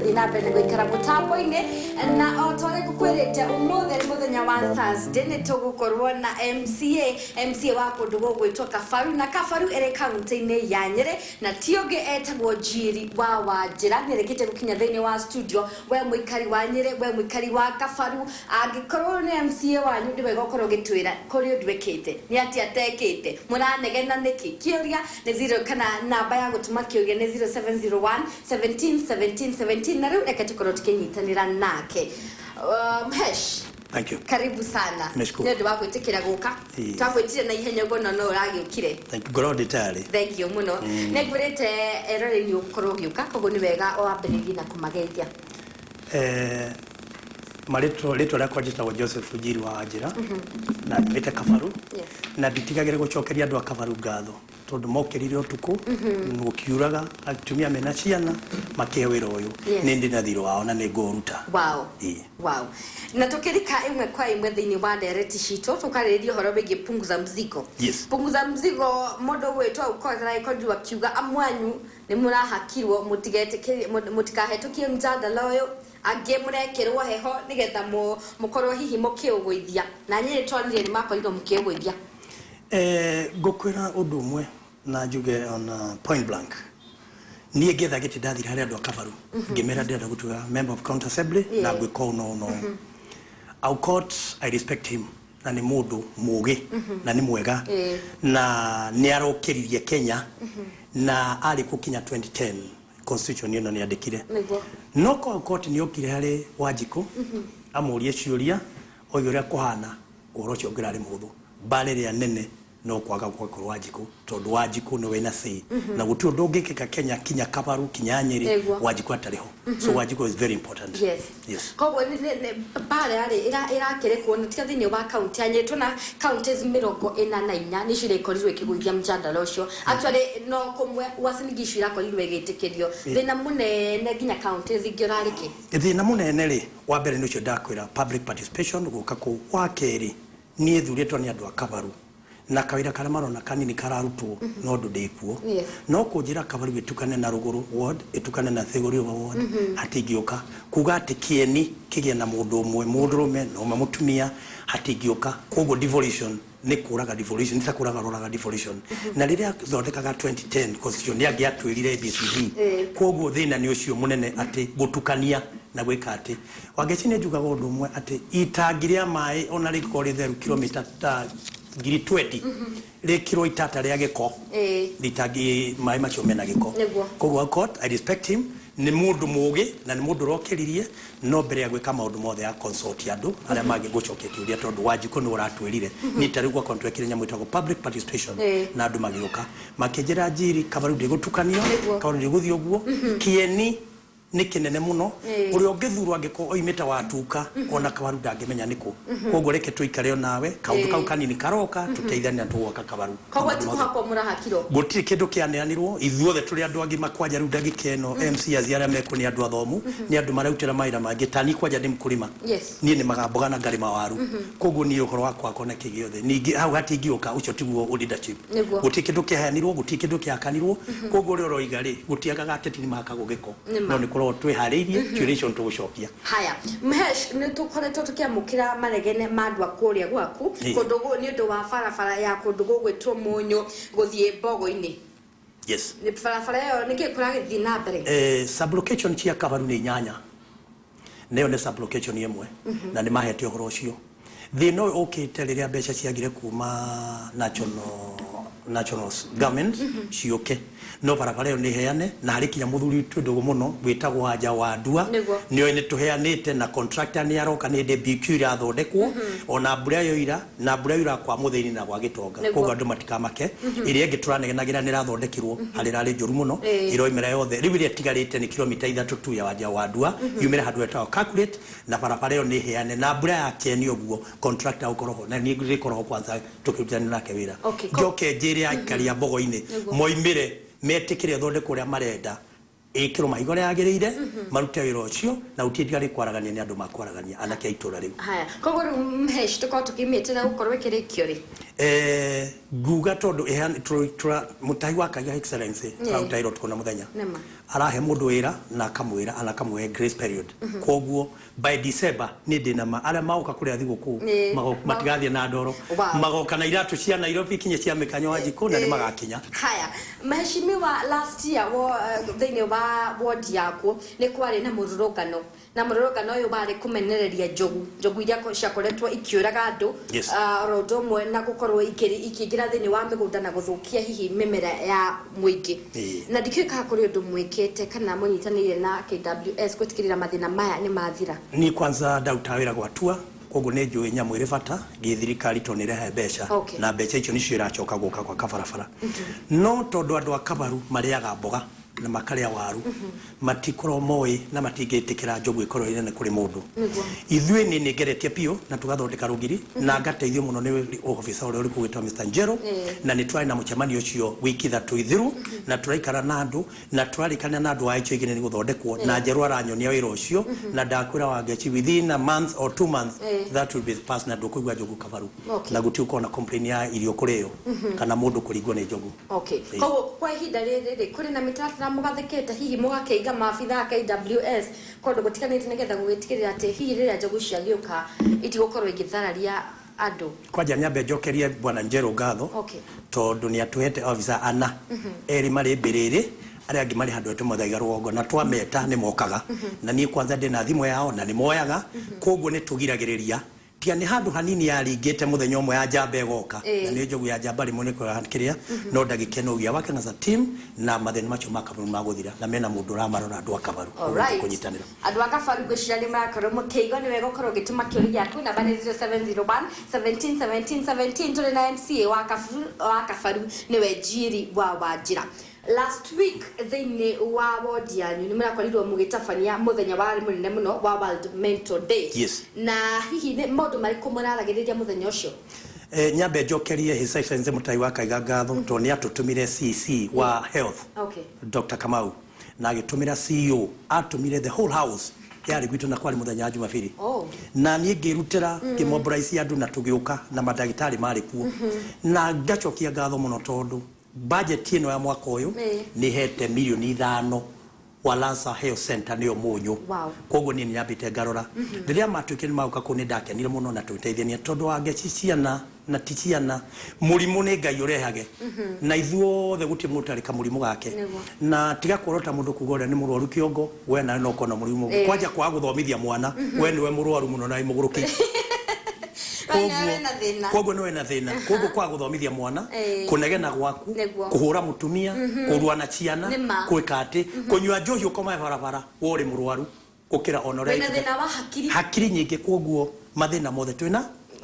Inapenda gwikara mutambo-ini na otore kukwirite umuthi muthenya wa Thursday ni tugukorwo na MCA wa kundu gugwitwo Kafaru na Kafaru ere kaunti-ini ya Nyeri na tiongi etagwo Njiri wa Wanjira nirekite gukinya thiini wa studio we muikari wa Nyeri we muikari wa Kafaru angikorwo ni MCA wanyu ndi wega ukorwo gitwira kuri ndwikite ni ati atekite muranegena niki kiuria ni 0 kana namba ya gutuma kiuria ni 0701 17 17 17 na riu reke tukorwo tukinyitanira nake. Mhesh, thank you. Karibu sana. Ndio wagwitikira guka. Twagwitire na ihenya gono no uragiukire. Thank you. Gorodi tari. Thank you muno. Negurite erore ni ukorwo giuka kogo ni wega wambiririe na kumageithia. Marito rakwa jitagwo Joseph Njiri wa Wanjira na ndimite Kafaru na nditigagire gucokeria andu a Kafaru ngatho tondu mokirire utuku nukiuraga atumia mena ciana makewira uyu ni ndi na thiro wao na ni nguruta. Wow. Wow. Na tukirika imwe kwa imwe thiini wa ndereti cito tukaririo horo bigi punguza mzigo. Yes. Punguza mzigo modo wetu ukorera ikondu akiuga amwanyu ni murahakirwo mutikahetukie mjadala uyu ange murekerwo heho nigetha mukorwo hihi mukiugwithia na nyiri twanire ni makorirwo mukiugwithia. Gukwira undu umwe na njuge on point blank niye getha giti ndathira hari andu a Kafaru ngimera ndenda gutuga member of county assembly na gwiko no au court I respect him na ni mundu mugi na ni mwega na ni arokiririe Kenya na ari kukinya 2010 constitution ino ni andikire no court ni okire hari Wanjiku amurie ciuria oyuria kuhana urocio ngirari muthu balere ya nene no kwaga kwa Wanjiku tondu Wanjiku no wena sei na gutu ndungikika Kenya kinya Kafaru kinya Nyeri Wanjiku atariho so Wanjiku is very important. Yes kogo bare ari irakire kuona tika thini wa county ya Nyeri tuna counties 44 ni cire korirwe ikiguithia mjandala ucio atware no kumwe wasinigishu irakorirwe gitikirio thina munene ginya counties ingirariki thina munene ri wa mbere ni ucio ndakwira public participation guka ku wa keri ni ethuritwo ni andu a Kafaru na kawira kara marona kanini kararutwo no ndu ndikuo no kunjira Kafaru itukane na Ruguru ward itukane na Thiguri ward hatingioka kuga ati kieni kigie na mundu umwe mundurume no mamutumia hatingioka kogo devolution ni kuraga devolution nisa kuraga roraga devolution na riria thondekaga 2010 constitution ya giatwirire BCD kogo thina ni ucio munene ati gutukania na gwika ati wagecine njugaga undu umwe ati itangiria mai ona rikori theru kilomita ngiri 20 rekiro itata ria giko litagi mai macio mena giko koguo court I respect him ni mundu mugi na ni mundu rokeririe no mbere ya gwika maundu mothe ya consult andu aria magi gucokia kiuria tondu Wanjiku ni uratwirire ni tarigwa contract nyamu itagwo public participation na andu magiuka makinjira Njiri Kafaru ndi gutukanio Kafaru ndi guthio guo kieni ni kinene muno uri ongithurwa ngiko oimita watuka ona Kafaru ndangimenya niko koguo reke tuikare nawe kaundu kau kanini karoka tuteithania tuwoka Kafaru koguo tuko murahakiro gutiri kindu kianeanirwo ithuothe turi andu angi makwanja ru ndagika eno MC aziara meko ni andu athomu ni andu marautira maira mangi tani kwanja ndi mkulima ni ni magamboga na ngari mawaru koguo ni ukoro wakwa kona kigiothe ningi hau hatingioka ucio tiguo leadership gutiri kindu kiaheanirwo gutiri kindu kiakanirwo koguo ri oroiga ri gutiagaga ateti ni makago giko no ni twihariirie tuiration tugucokia haya Mhesh ni tukoretwo tukiamukira maregene mandwa kuria gwaku kundugu ni undu wa farafara ya kundugu gwitwo munyu guthie Mbogo-ini. Yes ni farafara yo niki kuragithii na mbere sublocation cia Kafaru ni nyanya nayo ni sublocation imwe na ni mahete uhoro ucio thino ukite riria mbeca ciagire kuma national government cioke no barabara yo ni heane na hari kinya muthuri twindugu muno gwitagwo Anja wa Ndua nio ni tuheanite na contractor ni aroka ni DBQ ira thondekwo ona mbura yo ira na mbura ira kwa mutheini na gwa Gitonga koguo andu matikamake iria ingi turanegenagira ni rathondekirwo hari rari njuru muno iroimera yothe riu iria tigarite ni kilomita 3 tu ya Anja wa Ndua yumira handu etago calculate na barabara yo ni heane na mbura yake ni oguo contractor ukoroho na ni ngikoroho kwanza tukirutana nake wira njoke njiri akaria Mbogo-ini moimire metikire thonde kuria marenda ikiro maigore yagirire marute wira ucio na utitigari kwaragania ni andu makwaragania anake itura riu haya koguo Mhesh tuko tukimitira gukorwo kirikio ri guga tondu mutai wa Kaiga Excellency Tairo tukona muthenya arahe mundu wira na akamwira anakamwe grace period koguo by December ni ndinama ara mauka kuri athiguku matigathie na ndoro magoka na iratu cia Nairobi kinye cia mikanyo wa jiko na ni magakinya. Haya, mheshimiwa, last year thini wa ward yako ni kwari na mururukano uyu bari kumenereria njogu iria ciakoretwo ikiuraga andu rodomwe na gukorwo ikigira thini wa migunda na guthukia hihi mimera ya muingi na ndikika kuri undu mwikete kana munyitanire na KWS gwitikirira mathina maya ni mathira. Ni kwanza ndautawira gwatua koguo ni njui nyamu iri bata githirikari tonirehe mbeca na mbeca icio nicio iracoka guka kwa kabarabara no tondu andu a Kabaru mariaga mboga na makaria waru matikoro moi na matingitikira njogu ikoro ine kuri mundu ithui ni ngeretie pio na tugathondeka rugiri na ngateithio muno ni officer uri kuitwa Mr. Njero na ni twari na mucemani ucio wiki thatu ithiru na turaikara na andu na turarikana na andu aicho igine ni guthondekwo na Njero aranyonia wira ucio na ndakwira wangechi within a month or 2 months that will be passed na ndukugwa njogu Kabaru na guti ukona complain ya irio kurio kana mundu kurigwo ni njogu. Koguo kwa ihinda riri kuri na mitatu na mugathekete hihi mugakeiga maabitha KWS kondu gutikanite nigetha gugitikirira ati hihi riria njogu ciagiuka itigukorwo igithararia andu. Kwaja nyambe njokerie bwana Njero ngatho tondu ni atuhete officer ana eri mari mbiriri aria angi mari handu etu muthaiga rugongo na twameta ni mokaga na ni kwanza ndina thimo yao na ni moyaga koguo ni tugiragiriria tia ni handu hanini yaringite muthenya umwe ya njamba egoka na ni njogu ya njamba rimwe ni kuhankiria no ndagikeno gia wake as a team na matheni macio makabaru maguthira na mena mundu ramarora andu a Kabaru kunyitanira andu a Kabaru gwicira ni makorwo mukeigo ni wega ukorwo gituma kiuri yaku na bani 0701 17 tuli na MCA wa Kabaru ni Wejiri wa Wajira. Last week thini wa ward yanyu ni murakorirwo mugitabania muthenya wa munene muno wa World Mental Day na hihi ni maundu mariku muraragiriria muthenya ucio. Nyambe njokerie His Excellency mutai wa Kaiga ngatho to ni atutumire CC wa health Dr. Kamau na agitumira CEO atumire the whole house yari gwitu na kwali muthenya wa Jumapili na ni ngirutira kimobilize andu na tugiuka na madagitari mari kuo na ngacokia ngatho muno tondu budget ino ya mwaka uyu ni hete milioni 5 wa Lanza Health Center niyo munyu koguo ni nyambite ngarora riria matukini mauka kuni ndakenire muno na tuteithania tondu wange ciciana na ticiana murimu ni Ngai urehage na ithuothe guti mutarika murimu gake na tiga kurota mundu kugora ni murwaru kiongo we na no kona murimu kwaja kwa guthomithia mwana we niwe murwaru muno na imuguruki koguo no ena thina koguo kwa guthomithia mwana kunegena gwaku kuhura mutumia kurua na ciana kwika ati kunywa njohi ukoma barabara wori murwaru ukira onore thina wa hakiri nyingi koguo mathina mothe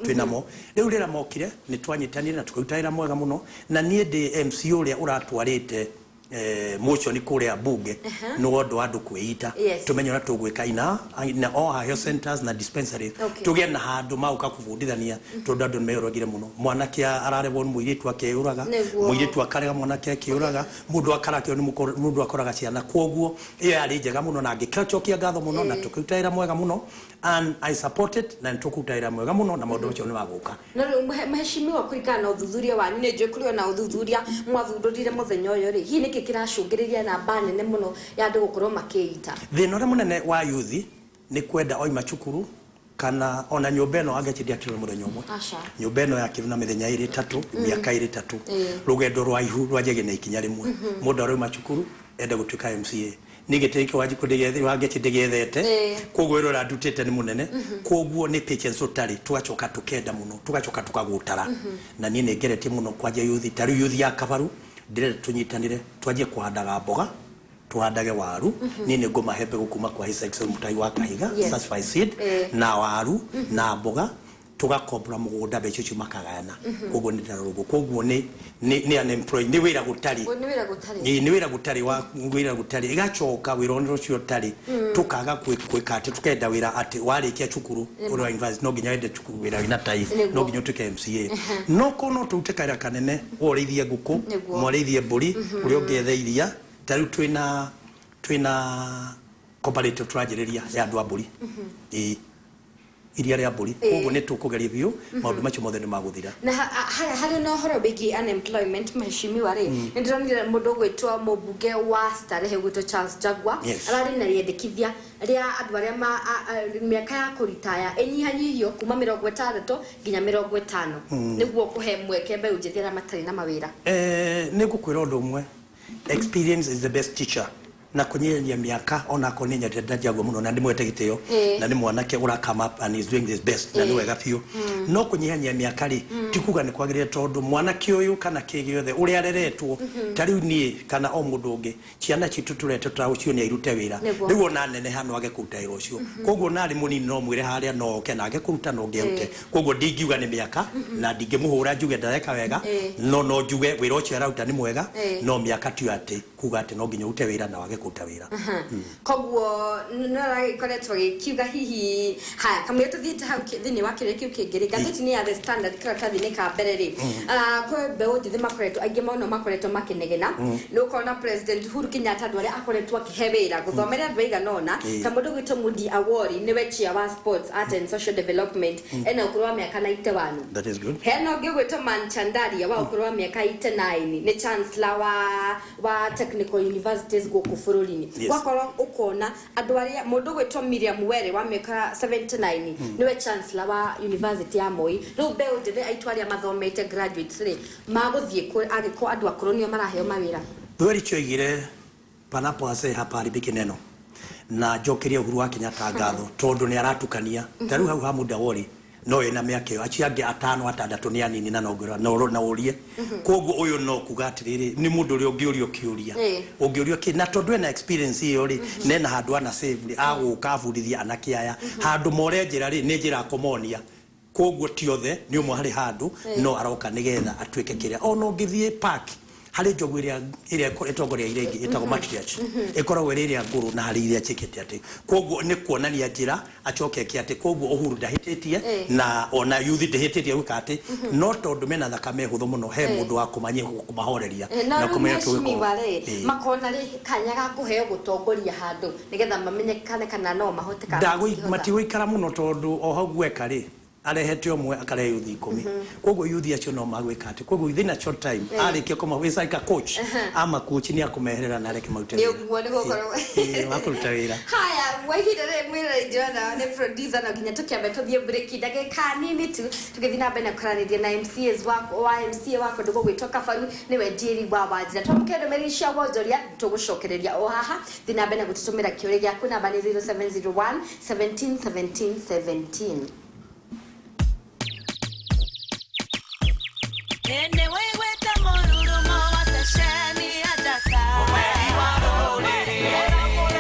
twinamo riu rira mokire ni twanyitanire na tukutaira mwega muno na nie ndi MC uria uratwarite motion ni kuria bunge no ondo andu kwiita tumenye na tugwika ina all health centers na dispensaries tugie na handu mauka kuvundithania tondu andu meyorogire muno mwanake ararebo muiritu akeuraga muiritu akarega mwanake akiuraga mundu akarakio ni mundu akoraga ciana koguo iyo yari njega muno na ngikachokia ngatho muno na tukutaira mwega muno and I support it na tukutaira mwega muno na maundu macio ni maguka na mheshimiwa kurikana na uthuthuria wanyu ni njui kuri na uthuthuria mwathundurire muthenya uyu ri hi niki kiracungiriria na bane ne muno ya andu gukorwo makiita thina uri munene wa youth ni kwenda oima cukuru kana ona nyumba ino ageciria atiro muthenya umwe nyumba ino yakiruna mithenya 3 miaka 3 rugendo rwa ihu rwajege na ikinya rimwe mundu aruma cukuru enda gutuika MCA nigiteke waji kudigethira wangechidegethete koguo ero radutete ni munene koguo ni patience utari tugacoka tukenda muno tugacoka tukagutara na nie negerete muno kwaje youth tari youth ya Kabaru ndire tunyitanire twaje kuhandaga mboga tuhandage waru nini ngoma hebe gukuma kwa His Excellency mutai wa Kaiga certified seed na waru na mboga tugakombora mugunda becho cimakagana koguo ni ndarugo koguo ni unemployed ni wira gutari ni wira gutari wa wira gutari igacoka wironero cio tari tukaga kwika ati tukenda wira ati warikia cukuru uri wa university no ginya ende cukuru wira ina tai no ginya tuke MCA no kono tutekaira kanene worithie nguku morithie mburi uri ungetheiria tari twina cooperative tragedy ya andu a mburi iria ria mburi koguo nä tå kå geria biå maå ndå macio mothe nä magå thira na harä na horo wä unemployment mheshimiwa rä nä ndä ronire må ndå gwä two må mbunge wa Starehe gwä two Charles Jagua ararä na rĩendekithia rĩa andũ arĩa mĩaka ya kũritaya ĩnyihanyihio kuma 60 nginya 50 nĩguo kũhe mweke mbeũ njĩthĩ arĩa matarĩ na mawĩra. Nĩ ngũkwĩra ũndũ ũmwe, experience is the best teacher. Na kunyenya miaka ona ko nenya ndajagwo muno na ndimwete giteo na ni mwanake ura come up and is doing his best na ni wega biu no kunyenya miaka ri tikuga ni kwagire tondu mwanake uyu kana kigi yothe uri areretwo tariu ni kana o mundu ungi ciana citu turete turacio ni irute wira riu ona nene hano age kuruta wira ucio koguo nari munini no mwire haria no ke na age kuruta no ngeute koguo ndingiuga ni miaka na ndingimuhura njuge ndareka wega no njuge wira ucio arauta ni mwega no miaka tu ati kuga ati no nginya ute wira na wage kuruta wira koguo no ikoretwo gikiuga hihi haya kamwe tuthiite hau thini wa kire kiu kingiri gatheti ni ya The Standard karatathi ni ka mbere ri kwa mbeũ njĩthĩ makoretwo aingĩ mũno makoretwo makinegena no kona President Uhuru Kenyatta ndware akoretwo akihe wira guthomera andũ aigana ona ta mũndũ gwĩtwo Mudi Awori niwe chair wa Sports Art and Social Development ena ũkũrũ wa mĩaka 91. That is good. Hena ũngĩ gwĩtwo Manchandaria wa ũkũrũ wa mĩaka 89 ni chancellor wa Technical Universities gũkũ bũrũri-inĩ wakorwo ukona andũ aria mũndũ gwĩtwo Miriam Were wa mĩaka 79 niwe chancellor wa University ya Moi rĩu mbeũ njĩthĩ aitũ arĩa mathomete graduates rĩ magũthiĩ agĩkwo andũ akũrũ nĩo maraheo mawĩra. Thweri choigire panapo ase haparibiki neno na jokeria Uhuru wa Kenyatta ngatho tondu ni aratukania taru hau ha Mudi Awori no ina miaka yo aciange 5 6 ni anini na nongora na urie koguo uyu no kuga atiriri ni mundu uri ungiurio kiuria ungiurio ki na tondu na experience iyo ri nena handu ana save ri aguka bundithia anake aya handu more njira ri ni njira komonia koguo tiothe ni umwe hari handu no aroka nigetha atwike kiria ono ngithie park hari njogu iria etongoria irengi etago matriarch ikoragwo iria nguru na hari iria chikete ati koguo ni kuonania njira acoke ki ati koguo Uhuru ndahititie na ona youth ndahititie gwika ati no tondu mena thakame huthu muno he mundu wa kumahoreria na kumenya twiko makona ri kanya ga kuheo gutongoria handu nigetha mamenyekane kana no mahote kana ndagui matiwikara muno tondu o hau gweka ri arehete omwe akare youth 10 koguo youth acio no magwika ati koguo within a short time arikia kumawisa ika coach ama coach ni akumeherera na reke maute ni uguo ni gukorwo wakuruta wira haya wahidere mwira Jona ne producer na ginya tukiambe tuthie break ndagika nini tu tugithina na mbere kuranithia na MCs wako wa MC wako ndugo gwitoka faru niwe Jerry Wawajira tumkendo merisha wozoria tugucokereria o haha thina mbere gututumira kiure gyaku namba ni 0701 17 17 17